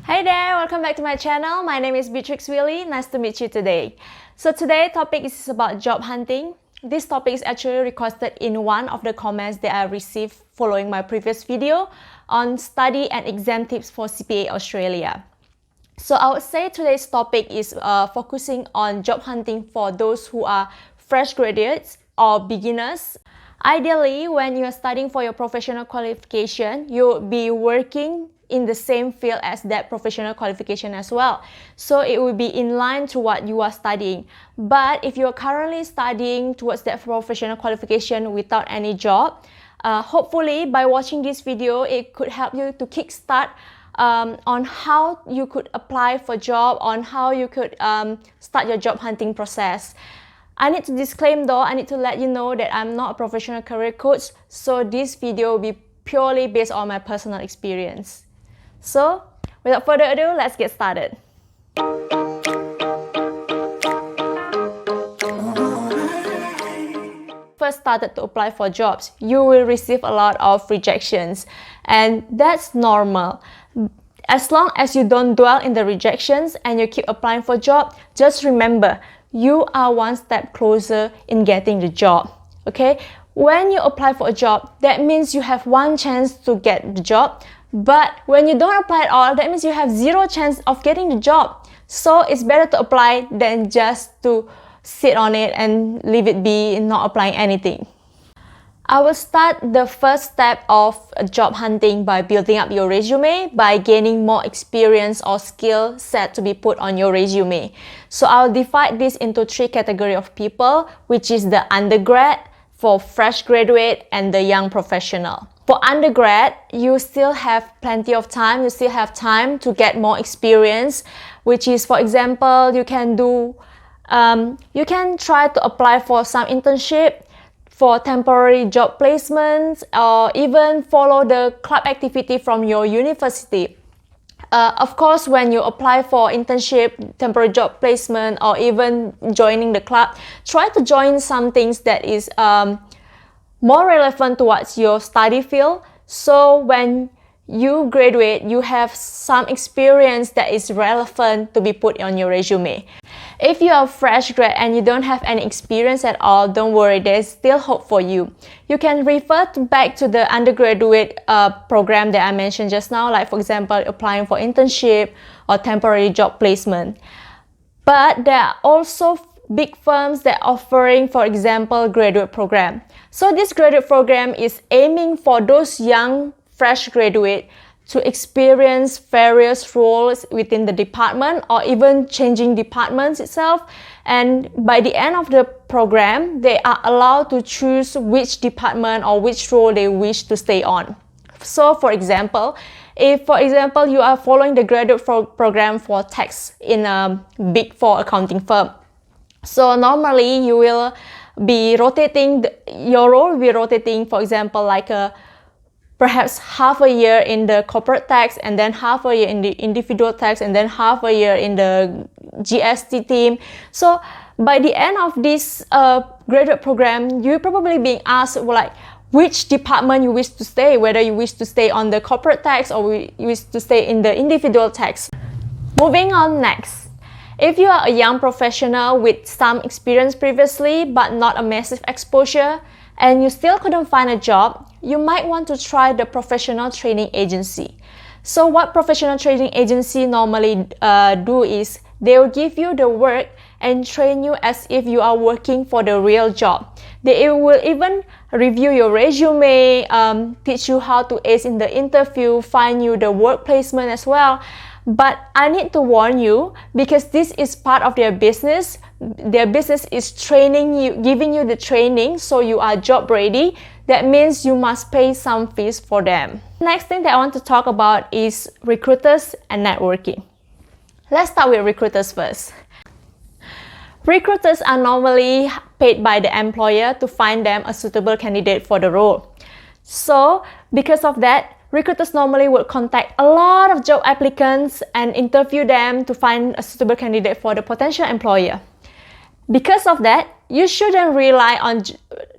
Hi there, welcome back to my channel. My name is Beatrix Willie. Nice to meet you today. So today's topic is about job hunting. This topic is actually requested in one of the comments that I received following my previous video on study and exam tips for CPA Australia. So I would say today's topic is focusing on job hunting for those who are fresh graduates or beginners. Ideally, when you are studying for your professional qualification, you'll be working in the same field as that professional qualification as well. So it will be in line to what you are studying. But if you are currently studying towards that professional qualification without any job, hopefully by watching this video, it could help you to kickstart on how you could apply for job, on how you could start your job hunting process. I need to disclaim though, I need to let you know that I'm not a professional career coach, so this video will be purely based on my personal experience. So, without further ado, let's get started. First started to apply for jobs, you will receive a lot of rejections, and that's normal. As long as you don't dwell in the rejections and you keep applying for job, just remember, you are one step closer in getting the job, okay? When you apply for a job, that means you have one chance to get the job. But when you don't apply at all, that means you have zero chance of getting the job. So it's better to apply than just to sit on it and leave it be and not applying anything. I will start the first step of job hunting by building up your resume, by gaining more experience or skill set to be put on your resume. So I'll divide this into three categories of people, which is the undergrad, for fresh graduate, and the young professional. For undergrad, you still have plenty of time. You still have time to get more experience, which is, for example, you can try to apply for some internship, for temporary job placements, or even follow the club activity from your university. Of course, when you apply for internship, temporary job placement, or even joining the club, try to join some things that is more relevant towards your study field. So when you graduate, you have some experience that is relevant to be put on your resume. If you are a fresh grad and you don't have any experience at all, don't worry, there's still hope for you. You can refer back to the undergraduate program that I mentioned just now, like for example, applying for internship or temporary job placement. But there are also big firms that are offering, for example, graduate program. So this graduate program is aiming for those young fresh graduate to experience various roles within the department or even changing departments itself. And by the end of the program, they are allowed to choose which department or which role they wish to stay on. So for example, if you are following the graduate program for tax in a Big Four accounting firm, so normally you will be rotating, your role will be rotating, for example, like perhaps half a year in the corporate tax, and then half a year in the individual tax, and then half a year in the GST team. So by the end of this graduate program, you're probably being asked like which department you wish to stay, whether you wish to stay on the corporate tax or you wish to stay in the individual tax. Moving on next. If you are a young professional with some experience previously but not a massive exposure, and you still couldn't find a job, you might want to try the professional training agency. So what professional training agency normally do is they will give you the work and train you as if you are working for the real job. They will even review your resume, teach you how to ace in the interview, find you the work placement as well. But I need to warn you, because this is part of their business. Their business is training you, giving you the training so you are job ready. That means you must pay some fees for them. Next thing that I want to talk about is recruiters and networking. Let's start with recruiters first. Recruiters are normally paid by the employer to find them a suitable candidate for the role. So because of that, recruiters normally would contact a lot of job applicants and interview them to find a suitable candidate for the potential employer. Because of that, you shouldn't rely on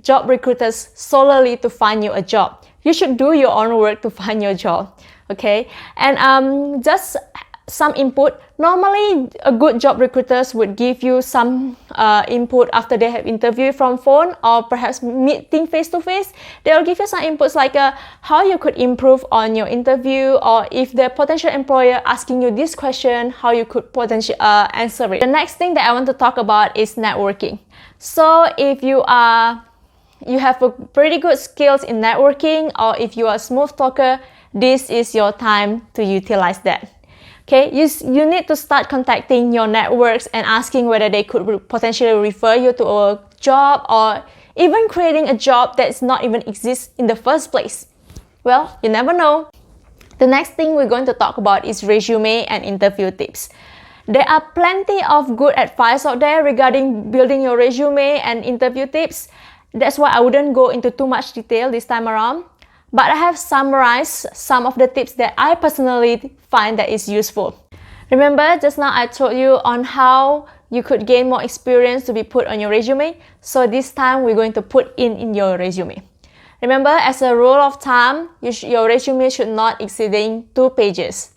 job recruiters solely to find you a job. You should do your own work to find your job, okay? And just some input. Normally, a good job recruiters would give you some input after they have interviewed from phone or perhaps meeting face to face. They'll give you some inputs like how you could improve on your interview, or if the potential employer asking you this question, how you could potentially answer it. The next thing that I want to talk about is networking. So if you have a pretty good skills in networking, or if you are a smooth talker, this is your time to utilize that. Okay, you need to start contacting your networks and asking whether they could potentially refer you to a job, or even creating a job that's not even exist in the first place. Well, you never know. The next thing we're going to talk about is resume and interview tips. There are plenty of good advice out there regarding building your resume and interview tips. That's why I wouldn't go into too much detail this time around. But I have summarized some of the tips that I personally find that is useful. Remember, just now I told you on how you could gain more experience to be put on your resume. So this time we're going to put in your resume. Remember, as a rule of thumb, your resume should not exceeding 2 pages.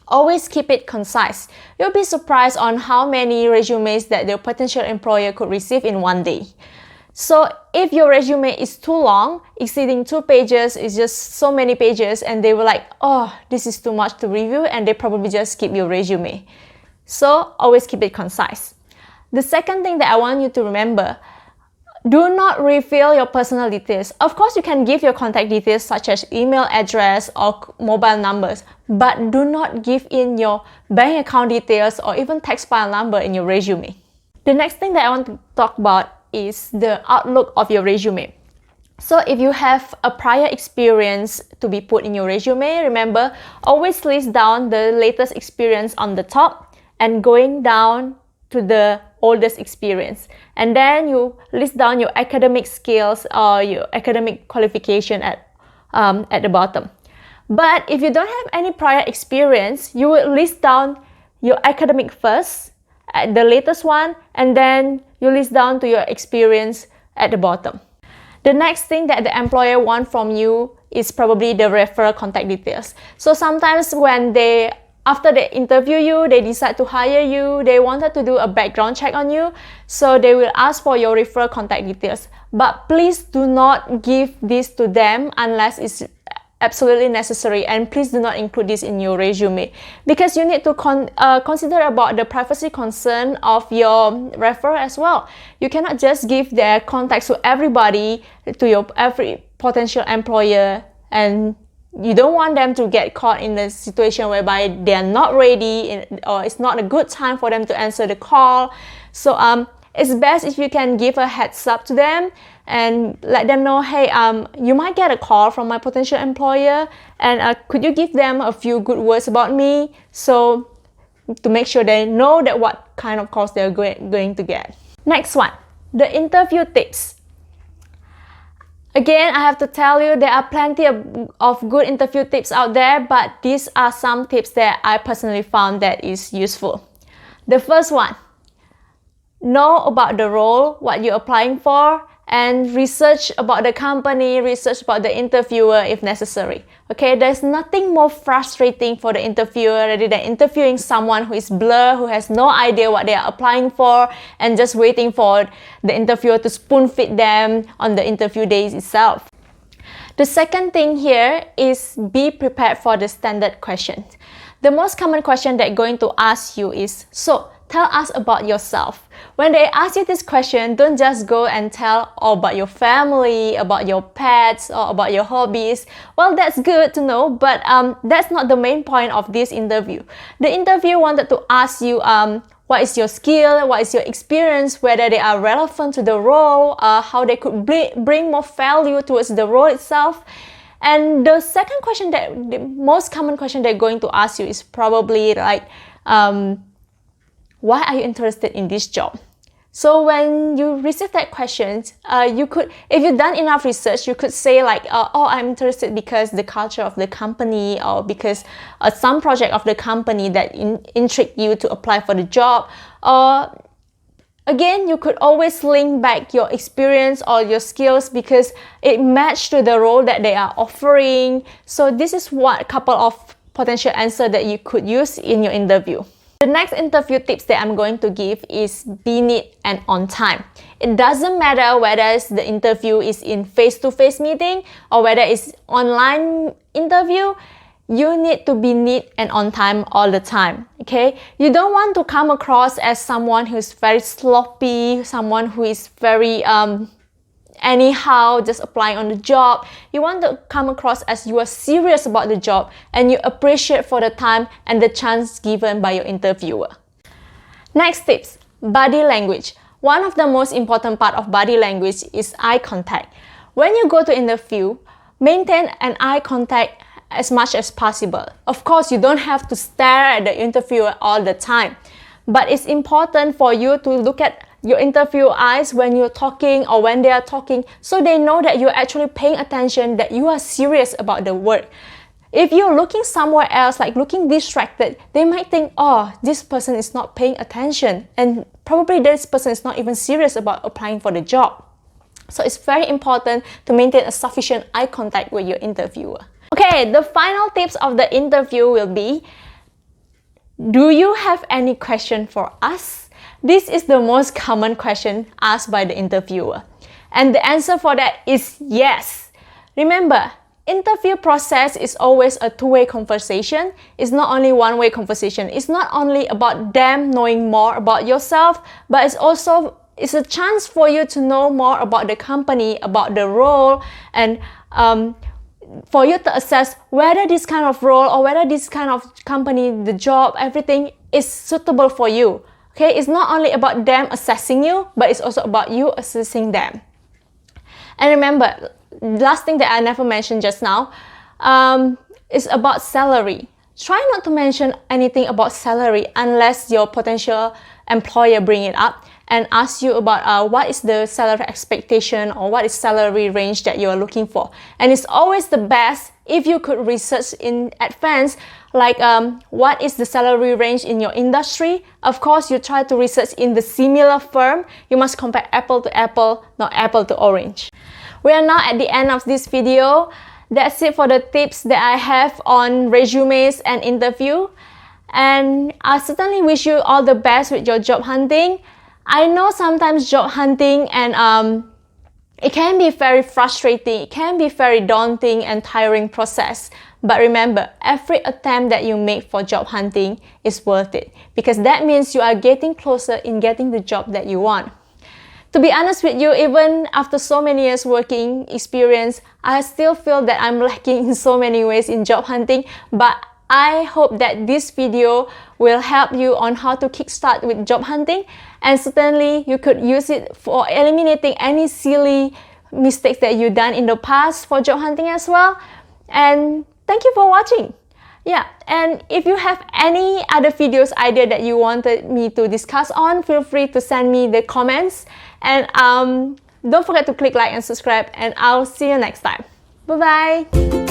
Always keep it concise. You'll be surprised on how many resumes that the potential employer could receive in one day. So if your resume is too long, exceeding 2 pages, is just so many pages, and they were like, oh, this is too much to review, and they probably just skip your resume. So always keep it concise. The second thing that I want you to remember, do not reveal your personal details. Of course, you can give your contact details such as email address or mobile numbers, but do not give in your bank account details or even text file number in your resume. The next thing that I want to talk about is the outlook of your resume. So if you have a prior experience to be put in your resume, remember, always list down the latest experience on the top and going down to the oldest experience. And then you list down your academic skills or your academic qualification at the bottom. But if you don't have any prior experience, you will list down your academic first, at the latest one, and then you list down to your experience at the bottom. The next thing that the employer wants from you is probably the referral contact details. So sometimes when after they interview you, they decide to hire you, they wanted to do a background check on you, so they will ask for your referral contact details. But please do not give this to them unless it's absolutely necessary, and please do not include this in your resume, because you need to consider about the privacy concern of your referrer as well. You cannot just give their contacts to everybody, to every potential employer, and you don't want them to get caught in the situation whereby they are not ready or it's not a good time for them to answer the call. So it's best if you can give a heads up to them and let them know, hey, you might get a call from my potential employer, and could you give them a few good words about me, so to make sure they know that what kind of calls they're going to get. Next one, the interview tips. Again, I have to tell you, there are plenty of good interview tips out there, but these are some tips that I personally found that is useful. The first one, know about the role, what you're applying for, and research about the company, research about the interviewer if necessary. Okay, there's nothing more frustrating for the interviewer rather than interviewing someone who is blur, who has no idea what they are applying for, and just waiting for the interviewer to spoon feed them on the interview days itself. The second thing here is be prepared for the standard questions. The most common question they're going to ask you is, so tell us about yourself. When they ask you this question, don't just go and tell all about your family, about your pets, or about your hobbies. Well, that's good to know, but that's not the main point of this interview. The interview wanted to ask you what is your skill, what is your experience, whether they are relevant to the role, how they could bring more value towards the role itself. And the second question, the most common question they're going to ask you is probably like, why are you interested in this job? So when you receive that question, you could, if you've done enough research, you could say like, oh, I'm interested because the culture of the company, or because some project of the company that intrigued you to apply for the job. Or again, you could always link back your experience or your skills because it matched to the role that they are offering. So this is what a couple of potential answer that you could use in your interview. The next interview tips that I'm going to give is be neat and on time. It doesn't matter whether the interview is in face-to-face meeting or whether it's online interview, you need to be neat and on time all the time, okay? You don't want to come across as someone who's very sloppy, someone who is very anyhow, just applying on the job. You want to come across as you are serious about the job and you appreciate for the time and the chance given by your interviewer. Next tips, body language. One of the most important part of body language is eye contact. When you go to interview, maintain an eye contact as much as possible. Of course, you don't have to stare at the interviewer all the time, but it's important for you to look at your interview eyes when you're talking or when they are talking, so they know that you're actually paying attention, that you are serious about the work. If you're looking somewhere else, like looking distracted, they might think, oh, this person is not paying attention, and probably this person is not even serious about applying for the job. So it's very important to maintain a sufficient eye contact with your interviewer. Okay, the final tips of the interview will be, do you have any question for us? This is the most common question asked by the interviewer. And the answer for that is yes. Remember, interview process is always a two-way conversation. It's not only one-way conversation. It's not only about them knowing more about yourself, but it's a chance for you to know more about the company, about the role, and for you to assess whether this kind of role or whether this kind of company, the job, everything is suitable for you. Okay, it's not only about them assessing you, but it's also about you assessing them. And remember, last thing that I never mentioned just now is about salary. Try not to mention anything about salary unless your potential employer bring it up and ask you about what is the salary expectation or what is salary range that you are looking for. And it's always the best if you could research in advance, like what is the salary range in your industry. Of course, you try to research in the similar firm. You must compare apple to apple, not apple to orange. We are now at the end of this video. That's it for the tips that I have on resumes and interview. And I certainly wish you all the best with your job hunting. I know sometimes job hunting and it can be very frustrating, it can be very daunting and tiring process. But remember, every attempt that you make for job hunting is worth it, because that means you are getting closer in getting the job that you want. To be honest with you, even after so many years working experience, I still feel that I'm lacking in so many ways in job hunting, but I hope that this video will help you on how to kickstart with job hunting, and certainly you could use it for eliminating any silly mistakes that you've done in the past for job hunting as well. And thank you for watching. Yeah, and if you have any other videos idea that you wanted me to discuss on, feel free to send me the comments. And don't forget to click like and subscribe, and I'll see you next time. Bye bye.